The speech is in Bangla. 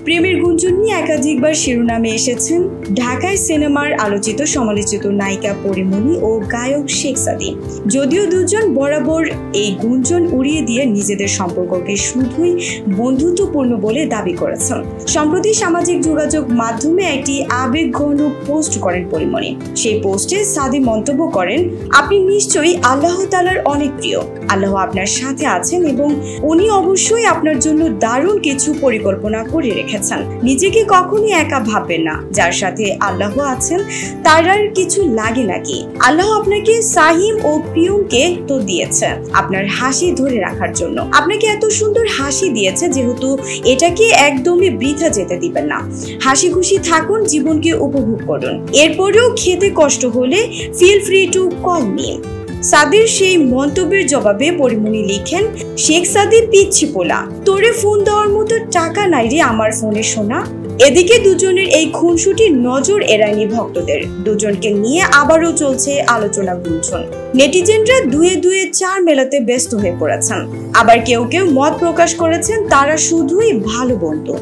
প্রেমের গুঞ্জন নিয়ে একাধিকবার শিরোনামে এসেছেন ঢাকায় সিনেমার আলোচিত সমালোচিত নায়িকা পরিমণি ও গায়ক শেখ সাদী। যদিও দুজন বরাবর এই গুঞ্জন উড়িয়ে দিয়ে নিজেদের সম্পর্ককে শুধুই বন্ধুত্বপূর্ণ বলে দাবি করেছেন। সম্প্রতি সামাজিক যোগাযোগ মাধ্যমে একটি আবেগঘন পোস্ট করেন পরিমণি। সেই পোস্টে সাদী মন্তব্য করেন, আপনি নিশ্চয়ই আল্লাহ তাআলার অনেক প্রিয়। আল্লাহ আপনার সাথে আছেন এবং উনি অবশ্যই আপনার জন্য দারুণ কিছু পরিকল্পনা করে রেখেছেন। নিজেকে কখনই একা ভাববেন না। যার সাথে আল্লাহ আছেন তার আর কিছু লাগে নাকি? আল্লাহ আপনাকে সাহিম ও পিয়ুমকে তো দিয়েছে আপনার হাসি ধরে রাখার জন্য। আপনাকে এত সুন্দর হাসি দিয়েছে যেহেতু এটাকে একদমই বৃথা যেতে দিবেন না। হাসি খুশি থাকুন, জীবনকে উপভোগ করুন। এরপরেও খেতে কষ্ট হলে feel free to call me. সাদির সেই মন্তব্যের জবাবে পরিমণি লিখেন, শেখ সাদী পিচ্ছি পোলা, তোরে ফোন দেওয়ার মতো টাকা নাই রে আমার ফোনে সোনা। এদিকে দুজনের এই খুনসুটির নজর এড়ায়নি ভক্তদের। দুজনকে নিয়ে আবারও চলছে আলোচনা গুঞ্জন। নেটিজেনরা দুয়ে দুয়ে চার মেলাতে ব্যস্ত হয়ে পড়েছেন। আবার কেউ কেউ মত প্রকাশ করেছেন তারা শুধুই ভালো বন্ধু।